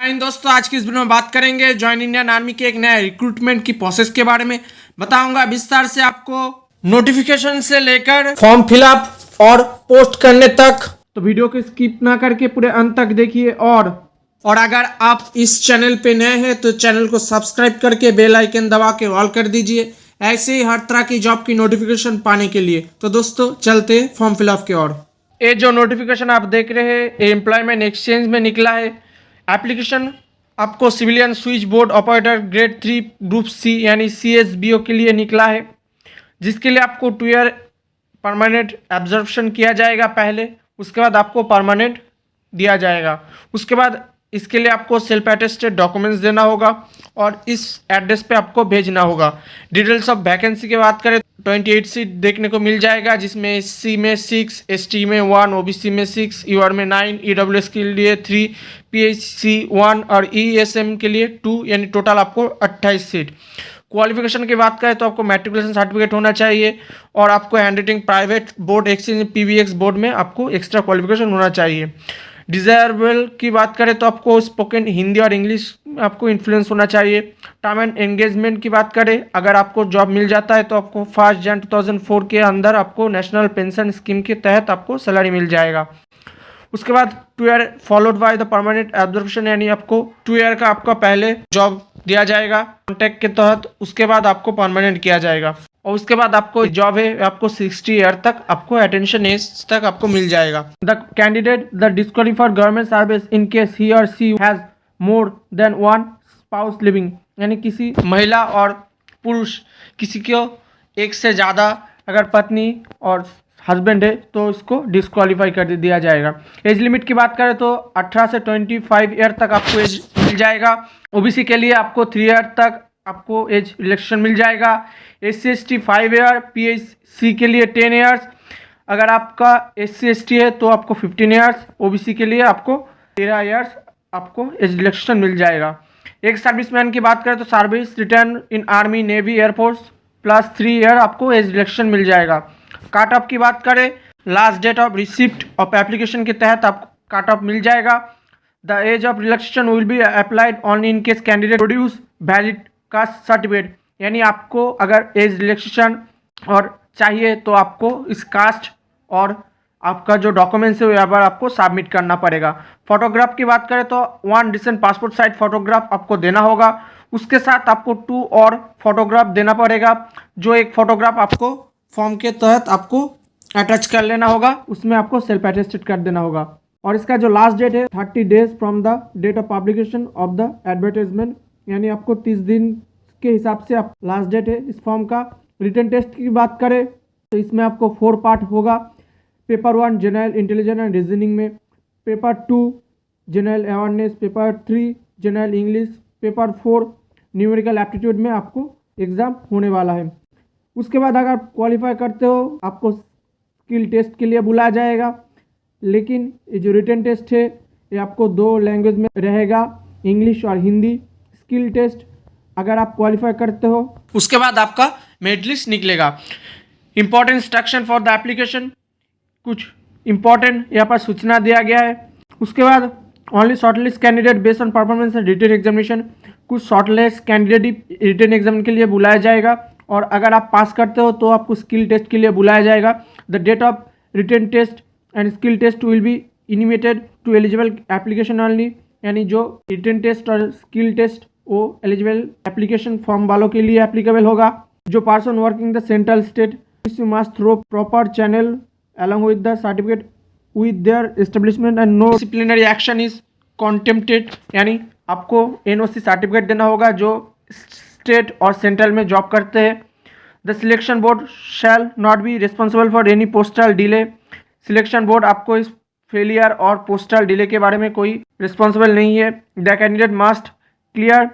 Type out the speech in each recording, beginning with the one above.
दोस्तों, आज की इस वीडियो में बात करेंगे ज्वाइन इंडियन आर्मी के एक नया रिक्रूटमेंट की प्रोसेस के बारे में। बताऊंगा विस्तार से आपको, नोटिफिकेशन से लेकर फॉर्म फिलअप और पोस्ट करने तक। तो वीडियो को स्किप ना करके पूरे अंत तक देखिए। और अगर आप इस चैनल पे नए हैं तो चैनल को सब्सक्राइब करके बेल आइकन दबा के ऑल कर दीजिए, ऐसे ही हर तरह की जॉब की नोटिफिकेशन पाने के लिए। तो दोस्तों चलते हैं फॉर्म फिलअप की ओर। ये जो नोटिफिकेशन आप देख रहे हैं ये एम्प्लॉयमेंट एक्सचेंज में निकला है। एप्लीकेशन आपको civilian switch board operator grade 3 group C यानी CSBO के लिए निकला है, जिसके लिए आपको 2 ईयर परमानेंट एब्जॉर्प्शन किया जाएगा पहले, उसके बाद आपको परमानेंट दिया जाएगा। उसके बाद इसके लिए आपको सेल्फ अटेस्टेड डॉक्यूमेंट्स देना होगा और इस एड्रेस पे आपको भेजना होगा। डिटेल्स ऑफ वैकेंसी की बात करें 28 सीट देखने को मिल जाएगा, जिसमें SC में 6, ST में 1, OBC में 6, UR में 9, EWS के लिए 3, PHC 1 और ESM के लिए 2, यानी टोटल आपको 28 सीट। क्वालिफिकेशन की बात करें तो आपको मैट्रिकुलेशन सर्टिफिकेट होना चाहिए और आपको handwriting private board exchange PBX board में आपको एक्स्ट्रा क्वालिफिकेशन होना चाहिए। डिज़ायरेबल की बात करें तो आपको स्पोकन हिंदी और इंग्लिश आपको इन्फ्लुएंस होना चाहिए। टर्म एंड एंगेजमेंट की बात करें, अगर आपको जॉब मिल जाता है तो आपको 1 जनवरी 2004 के अंदर आपको नेशनल पेंशन स्कीम के तहत आपको सैलरी मिल जाएगा। उसके बाद 2 year followed by the permanent absorption, यानी आपको 2 ईयर का आपका पहले जॉब दिया जाएगा कॉन्ट्रैक्ट के तहत, उसके बाद आपको परमानेंट किया जाएगा। और उसके बाद आपको जॉब है आपको 60 ईयर तक आपको अटेंशन एज तक आपको मिल जाएगा। The candidate the disqualified government service in case he or she has more than 1 spouse living, यानी किसी महिला और पुरुष किसी को एक से ज़्यादा अगर पत्नी और हस्बैंड है तो इसको डिस्क्वालीफाई कर दिया जाएगा। एज लिमिट की बात करें तो 18 से 25 ईयर तक आपको एज मिल जाएगा। OBC के लिए आपको 3 ईयर तक आपको एज रिलैक्सेशन मिल जाएगा। SC ST 5 ईयर, PHC के लिए 10 ईयर्स, अगर आपका SC ST है तो आपको 15 ईयर्स, OBC के लिए आपको 13 ईयर्स आपको एज रिलैक्सेशन मिल जाएगा। एक सर्विसमैन की बात करें तो service return in army navy air force plus 3 year आपको एज रिलैक्सेशन मिल जाएगा। काट ऑफ की बात करें, last date of receipt of application के तहत आपको काट ऑफ मिल जाएगा। The age of relaxation will be applied only in case candidate produce valid caste certificate, यानी आपको अगर एज रिलैक्सेशन और चाहिए तो आपको इस कास्ट और आपका जो डॉक्यूमेंट्स है यहाँ पर आपको सबमिट करना पड़ेगा। फोटोग्राफ की बात करें तो 1 रिसेंट पासपोर्ट साइज फोटोग्राफ आपको देना होगा। उसके साथ आपको 2 और फोटोग्राफ देना पड़ेगा, जो एक फोटोग्राफ आपको फॉर्म के तहत आपको अटैच कर लेना होगा, उसमें आपको सेल्फ अटेस्टेड कर देना होगा। और इसका जो लास्ट डेट है 30 days from the date of publication of the advertisement, यानी आपको 30 दिन के हिसाब से आप लास्ट डेट है इस फॉर्म का। रिटन टेस्ट की बात करें तो इसमें आपको 4 पार्ट होगा। Paper 1 general intelligence and reasoning में, paper 2 general awareness, paper 3 general English, paper 4 numerical aptitude में आपको एग्ज़ाम होने वाला है। उसके बाद अगर क्वालिफाई करते हो आपको स्किल टेस्ट के लिए बुलाया जाएगा, लेकिन ये जो रिटन टेस्ट है ये आपको 2 लैंग्वेज में रहेगा, इंग्लिश और हिंदी। स्किल टेस्ट अगर आप क्वालिफाई करते हो उसके बाद आपका मेरिट लिस्ट निकलेगा। Important instruction for the application, कुछ इंपॉर्टेंट यहाँ पर सूचना दिया गया है। उसके बाद only shortlist candidate based on performance and written examination, कुछ शॉर्टलिस्ट कैंडिडेट रिटन एग्जाम के लिए बुलाया जाएगा और अगर आप पास करते हो तो आपको स्किल टेस्ट के लिए बुलाया जाएगा। The date of written test and skill test will be intimated to eligible application only, यानी जो रिटन टेस्ट और स्किल टेस्ट वो एलिजिबल एप्लीकेशन फॉर्म वालों के लिए एप्लीकेबल होगा। जो person working the central state you must through proper channel along with the certificate with their establishment and no disciplinary action is contemplated, यानी आपको NOC certificate देना होगा जो स्टेट और सेंट्रल में जॉब करते हैं। The selection board shall not be responsible for any postal delay, selection board आपको इस फेलियर और पोस्टल डिले के बारे में कोई रिस्पॉन्सिबल नहीं है। The candidate must clear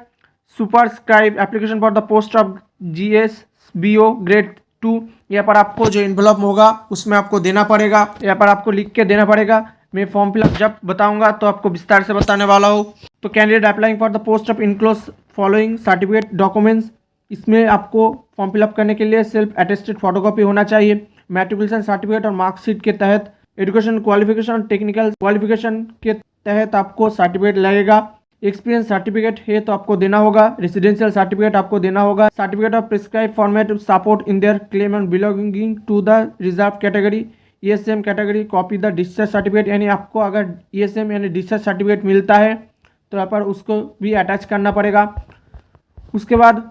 superscribe application for the post of GSBO grade 2, यहाँ पर आपको जो इन्वेलप होगा उसमें आपको देना पड़ेगा, यहाँ पर आपको लिख के देना पड़ेगा। मैं फॉर्म फिलअप जब बताऊंगा तो आपको विस्तार से बताने वाला हूँ। तो candidate applying for the post of enclose following certificate documents, इसमें आपको फॉर्म फिलअप करने के लिए सेल्फ अटेस्टेड फोटोकॉपी होना चाहिए। मैट्रिकुलेशन सर्टिफिकेट और मार्कशीट के तहत एजुकेशन क्वालिफिकेशन और टेक्निकल क्वालिफिकेशन के तहत आपको सर्टिफिकेट लगेगा। एक्सपीरियंस सर्टिफिकेट है तो आपको देना होगा, रेसिडेंशियल सर्टिफिकेट आपको देना होगा, certificate of prescribe format support in their claim and belonging to the reserve category ESM category, copy the discharge certificate, यानी आपको अगर ESM यानी डिस्चार्ज सर्टिफिकेट मिलता है तो यहाँ पर उसको भी अटैच करना पड़ेगा। उसके बाद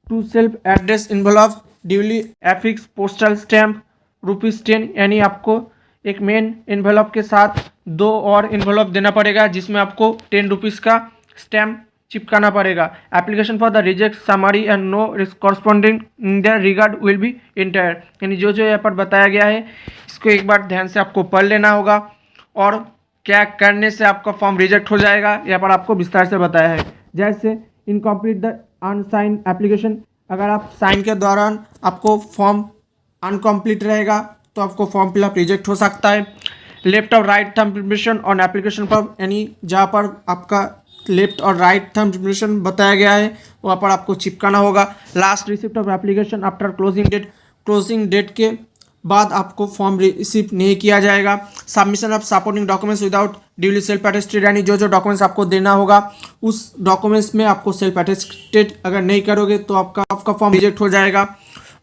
two self address envelope duly affix postal stamp ₹10, यानी आपको एक मेन इन्वेलप के साथ 2 और इन्वेलप देना पड़ेगा जिसमें आपको ₹10 का स्टैम्प चिपकाना पड़ेगा। Application for the reject summary and no corresponding in the regard will be enter, यानी जो जो यहाँ पर बताया गया है इसको एक बार ध्यान से आपको पढ़ लेना होगा और क्या करने से आपका फॉर्म रिजेक्ट हो जाएगा यहाँ पर आपको विस्तार से बताया है। जैसे इनकम्प्लीट द अनसाइन एप्लीकेशन, अगर आप साइन के दौरान आपको फॉर्म अनकम्प्लीट रहेगा तो आपको फॉर्म फिलअप रिजेक्ट हो सकता है। लेफ्ट और right thumb impression on application form, यानी जहाँ पर आपका लेफ्ट और राइट थंब इम्प्रेशन बताया गया है वहाँ पर आपको चिपकाना होगा। Last receipt of application after closing date के बाद आपको फॉर्म रिसीव नहीं किया जाएगा। Submission of supporting documents without duly self attested, यानी जो जो डॉक्यूमेंट्स आपको देना होगा उस डॉक्यूमेंट्स में आपको सेल्फ अटेस्टेड अगर नहीं करोगे तो आपका फॉर्म रिजेक्ट हो जाएगा।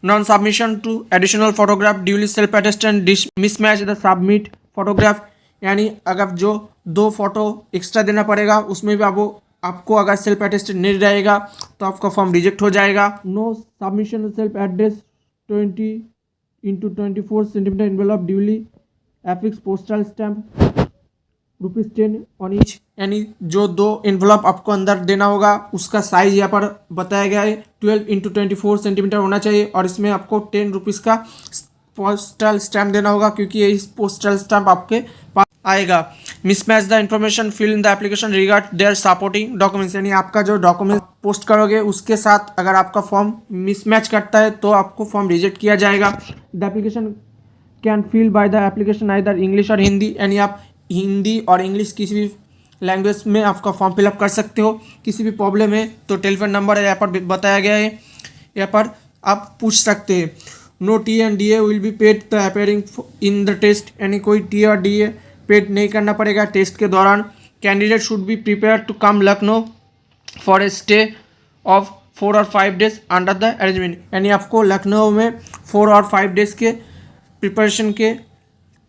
Non submission to additional photograph duly self attested mismatch the submit photograph, यानी अगर जो 2 फोटो एक्स्ट्रा देना पड़ेगा उसमें भी आपको अगर सेल्फ अटेस्टेड नहीं रहेगा तो आपका फॉर्म रिजेक्ट हो जाएगा। No submission self address 20x24 centimetre envelope duly affix postal stamp ₹10 on each, यानी जो 2 एनवेलप आपको अंदर देना होगा उसका साइज यहाँ पर बताया गया है 12x24 सेंटीमीटर होना चाहिए और इसमें आपको ₹10 का पोस्टल स्टैम्प देना होगा क्योंकि ये इस पोस्टल स्टैम्प आपके पास आएगा। Mismatch the information fill in the application regard their supporting documents, यानी आपका जो डॉक्यूमेंट पोस्ट करोगे उसके साथ अगर आपका फॉर्म मिसमैच करता है तो आपको फॉर्म रिजेक्ट किया जाएगा। The application can fill by the application either English और हिंदी, यानी आप हिंदी और इंग्लिश किसी भी लैंग्वेज में आपका फॉर्म फिलअप कर सकते हो। किसी भी प्रॉब्लम है तो टेलीफोन नंबर यहाँ पर बताया गया है, यहाँ पर आप पूछ सकते हैं। No T and DA will be paid the appearing in the test, यानी कोई टी और DA पेड नहीं करना पड़ेगा टेस्ट के दौरान। Candidate should be prepare to come Lucknow for a stay of 4 और 5 डेज अंडर द अरेंजमेंट, यानी आपको लखनऊ में 4 और 5 डेज के प्रिपरेशन के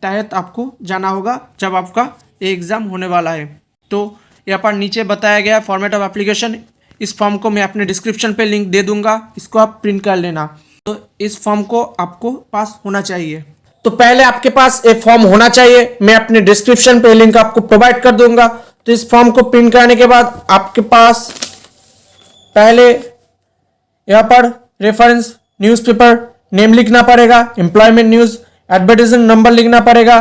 तहत आपको जाना होगा जब आपका एग्ज़ाम होने वाला है। तो यहाँ पर नीचे बताया गया फॉर्मेट ऑफ एप्लीकेशन, इस फॉर्म को मैं अपने डिस्क्रिप्शन पे लिंक दे दूंगा, इसको आप प्रिंट कर लेना। तो इस फॉर्म को आपको पास होना चाहिए, तो पहले आपके पास एक फॉर्म होना चाहिए, मैं अपने डिस्क्रिप्शन पे लिंक आपको प्रोवाइड कर दूंगा। तो इस फॉर्म को प्रिंट करने के बाद आपके पास पहले यहाँ पर रेफरेंस न्यूज़पेपर नेम लिखना पड़ेगा, एम्प्लॉयमेंट न्यूज़, एडवर्टाइजमेंट नंबर लिखना पड़ेगा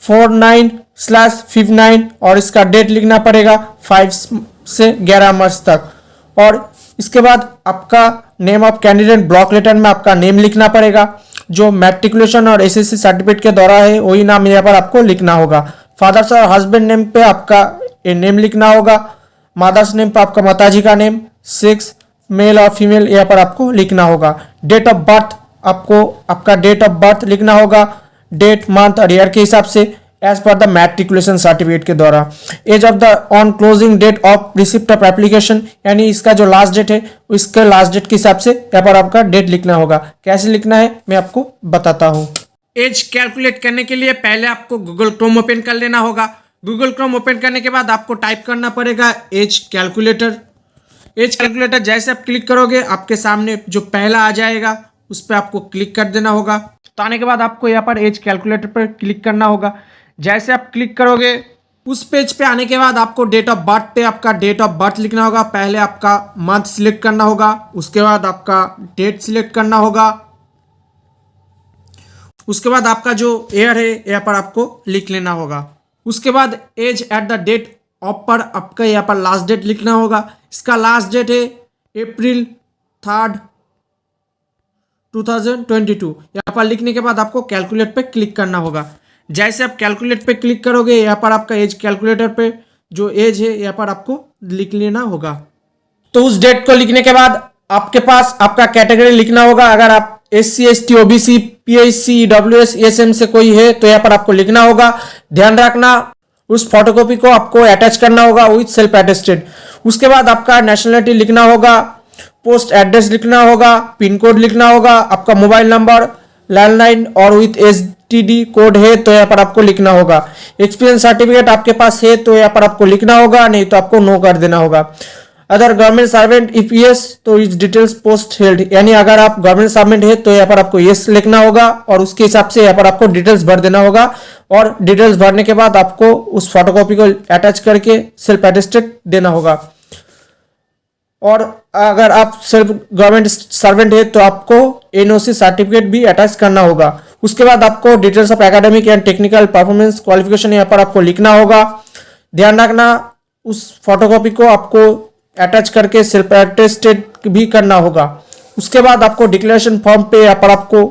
49/59 और इसका डेट लिखना पड़ेगा 5 से 11 मार्च तक। और इसके बाद आपका name of candidate block letter में आपका नेम लिखना पड़ेगा, जो मैट्रिकुलेशन और SSC सर्टिफिकेट के द्वारा है वही नाम यहाँ पर आपको लिखना होगा। फादर्स और हस्बैंड नेम पे आपका नेम लिखना होगा, मदर्स नेम पे आपका माताजी का नेम, 6 मेल और फीमेल यहाँ पर आपको लिखना होगा। डेट ऑफ बर्थ आपको आपका डेट ऑफ बर्थ लिखना होगा, डेट मंथ और ईयर के हिसाब से as per the matriculation certificate के द्वारा। Age of the on closing date of receipt of application, यानी इसका जो लास्ट डेट है इसके लास्ट डेट के हिसाब से यहाँ पर आपका डेट लिखना होगा। कैसे लिखना है मैं आपको बताता हूँ। एज कैलकुलेट करने के लिए पहले आपको गूगल क्रोम ओपन कर लेना होगा। गूगल क्रोम ओपन करने के बाद आपको टाइप करना पड़ेगा एज कैलकुलेटर। एज कैलकुलेटर जैसे आप क्लिक करोगे आपके सामने जो पहला आ जाएगा उस पर आपको क्लिक कर देना होगा। तो आने के बाद आपको यहाँ पर एज कैलकुलेटर पर क्लिक करना होगा। जैसे आप क्लिक करोगे उस पेज पे आने के बाद आपको डेट ऑफ बर्थ पे आपका डेट ऑफ बर्थ लिखना होगा। पहले आपका मंथ सिलेक्ट करना होगा, उसके बाद आपका डेट सिलेक्ट करना होगा, उसके बाद आपका जो ईयर है यहाँ पर आपको लिख लेना होगा। उसके बाद age at the date of पर आपका यहाँ पर लास्ट डेट लिखना होगा। इसका लास्ट डेट है April 3, 2022। यहाँ पर लिखने के बाद आपको कैलकुलेट पे क्लिक करना होगा। जैसे आप कैलकुलेट पे क्लिक करोगे यहाँ पर आपका एज कैलकुलेटर पे जो एज है यहाँ पर आपको लिख लेना होगा। तो उस डेट को लिखने के बाद आपके पास आपका कैटेगरी लिखना होगा। अगर आप SC ST OBC PHC EWS ESM से कोई है तो यहाँ पर आपको लिखना होगा। ध्यान रखना उस फोटोकॉपी को आपको अटैच करना होगा विथ सेल्फ अटेस्टेड। उसके बाद आपका नेशनलिटी लिखना होगा, पोस्ट एड्रेस लिखना होगा, पिन कोड लिखना होगा, आपका मोबाइल नंबर, लैंडलाइन और विथ एसटीडी कोड है तो यहाँ पर आपको लिखना होगा। एक्सपीरियंस सर्टिफिकेट आपके पास है तो यहाँ पर आपको लिखना होगा, नहीं तो आपको नो कर देना होगा। Other government servant if yes तो इस डिटेल्स पोस्ट हेल्ड, यानी अगर आप गवर्नमेंट सर्वेंट है तो यहाँ पर आपको यस लिखना होगा और उसके हिसाब से यहाँ पर आपको डिटेल्स भर देना होगा। और डिटेल्स भरने के बाद आपको उस फोटोकॉपी को अटैच करके सेल्फ अटेस्टेड देना होगा। और अगर आप सेल्फ गवर्नमेंट सर्वेंट है तो आपको एनओसी सर्टिफिकेट भी अटैच करना होगा। उसके बाद आपको details of academic and technical performance qualification यहाँ पर आपको लिखना होगा। ध्यान रखना उस फोटोकॉपी को आपको अटैच करके सेल्फ अटेस्टेड भी करना होगा। उसके बाद आपको डिक्लेरेशन फॉर्म पे यहाँ पर आपको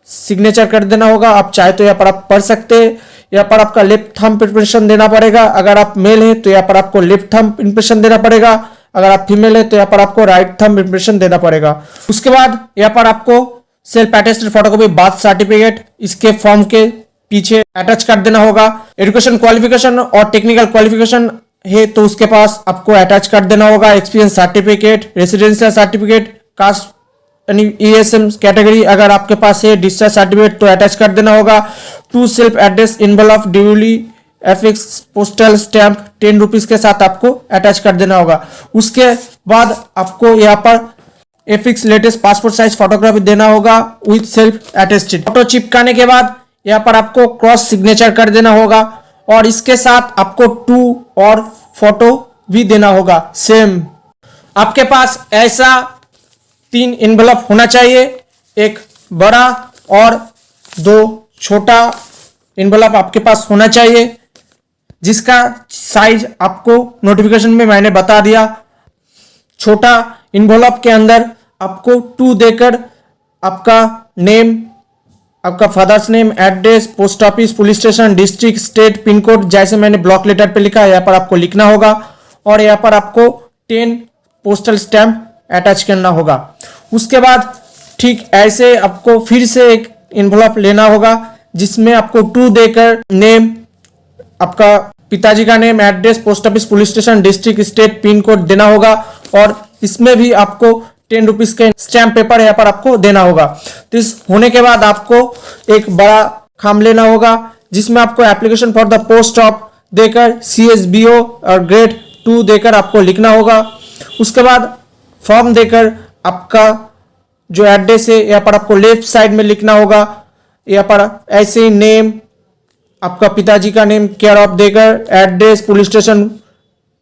सिग्नेचर कर देना होगा। आप चाहे तो यहाँ पर आप पढ़ सकते हैं, यहाँ पर आपका लेफ्ट थंब इंप्रेशन देना पड़ेगा। अगर आप मेल है तो यहाँ पर आपको लेफ्ट थंब इंप्रेशन देना पड़ेगा, अगर आप फीमेल है तो यहाँ पर आपको राइट थंब इंप्रेशन देना पड़ेगा। उसके बाद यहाँ पर आपको self attested photocopy birth certificate इसके फॉर्म के पीछे अटैच कर देना होगा। एजुकेशन क्वालिफिकेशन और टेक्निकल क्वालिफिकेशन है तो उसके पास आपको अटैच कर देना होगा। Experience certificate, residential certificate, caste यानी ईएसएम कैटेगरी अगर आपके पास है, डिस्चार्ज सर्टिफिकेट तो अटैच कर देना होगा। Two self address envelope duly affix postal stamp 10 rupees के साथ आपको अटैच कर देना होगा। उसके बाद आपको यहाँ पर affix latest passport size photography देना होगा विथ सेल्फ अटेस्टेड। फोटो चिपकाने के बाद यहाँ पर आपको क्रॉस सिग्नेचर कर देना होगा और इसके साथ आपको 2 और फोटो भी देना होगा सेम। आपके पास ऐसा 3 इनवलप होना चाहिए, एक बड़ा और 2 छोटा इनवलप आपके पास होना चाहिए, जिसका साइज आपको नोटिफिकेशन में मैंने बता दिया। छोटा इनवलप के अंदर आपको 2 देकर आपका नेम, आपका father's name, address, post office, police station, district, state, pin code जैसे मैंने ब्लॉक लेटर पे लिखा है यहाँ पर आपको लिखना होगा और यहाँ पर आपको 10 पोस्टल स्टैम्प अटैच करना होगा। उसके बाद ठीक ऐसे आपको फिर से एक इन्वलप लेना होगा जिसमें आपको 2 देकर नेम, आपका पिताजी का name, address, post office, police station, district, state, pin code देना होगा और इसमें भी आपको 10 रुपीज का स्टैम्प पेपर यहाँ पर आपको देना होगा। तो इस होने के बाद आपको एक बड़ा खाम लेना होगा जिसमें आपको application for the post of देकर CSBO और ग्रेड 2 देकर आपको लिखना होगा। उसके बाद फॉर्म देकर आपका जो एड्रेस है यहाँ पर आपको लेफ्ट साइड में लिखना होगा। यहाँ पर ऐसे ही नेम, आपका पिताजी का नेम, केयर ऑफ देकर address, police station,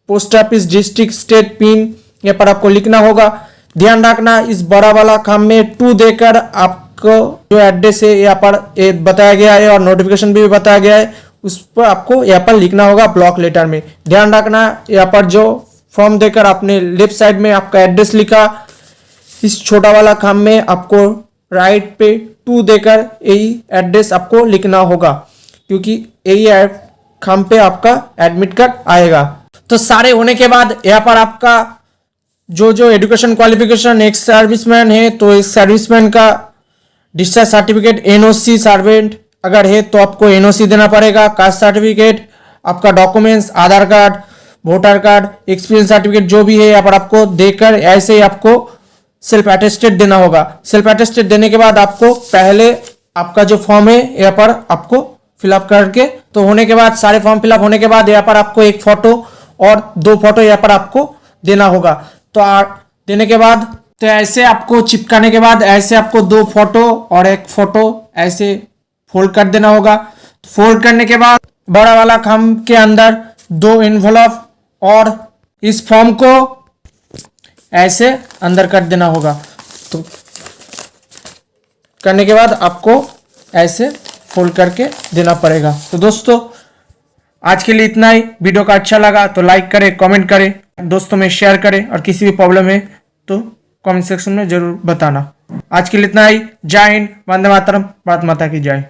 post office, district, state, pin यहाँ पर आपको लिखना होगा। ध्यान रखना इस बड़ा वाला खाम में 2 देकर आपको जो एड्रेस है यहाँ पर बताया गया है और नोटिफिकेशन भी बताया गया है, उस पर आपको यहाँ पर लिखना होगा ब्लॉक लेटर में। ध्यान रखना यहाँ पर जो फॉर्म देकर आपने लेफ्ट साइड में आपका एड्रेस लिखा, इस छोटा वाला खाम में आपको राइट पे 2 देकर यही एड्रेस आपको लिखना होगा, क्योंकि यही खाम पे आपका एडमिट कार्ड आएगा। तो सारे होने के बाद यहाँ पर आपका जो एजुकेशन क्वालिफिकेशन, एक सर्विसमैन है तो एक सर्विसमैन का डिस्चार्ज सर्टिफिकेट, एनओसी सर्वेंट अगर है तो आपको एनओसी देना पड़ेगा, कास्ट सर्टिफिकेट, आपका documents, Aadhaar card, voter card, experience certificate जो भी है यहाँ पर आपको देकर ऐसे ही आपको सेल्फ अटेस्टेड देना होगा। सेल्फ अटेस्टेड देने के बाद आपको पहले आपका जो फॉर्म है यहाँ पर आपको फिलअप करके, तो होने के बाद सारे फॉर्म फिलअप होने के बाद यहाँ पर आपको एक फोटो और 2 फोटो यहाँ पर आपको देना होगा। तो देने के बाद तो ऐसे आपको चिपकाने के बाद ऐसे आपको 2 फोटो और एक फोटो ऐसे फोल्ड कर देना होगा। फोल्ड करने के बाद बड़ा वाला खाम के अंदर 2 इन्वलप और इस फॉर्म को ऐसे अंदर कर देना होगा। तो करने के बाद आपको ऐसे फोल्ड करके देना पड़ेगा। तो दोस्तों आज के लिए इतना ही। वीडियो का अच्छा लगा तो लाइक करें, कमेंट करें, दोस्तों में शेयर करें और किसी भी प्रॉब्लम है तो कमेंट सेक्शन में जरूर बताना। आज के लिए इतना ही। जय हिंद, वंदे मातरम, भारत माता की जय।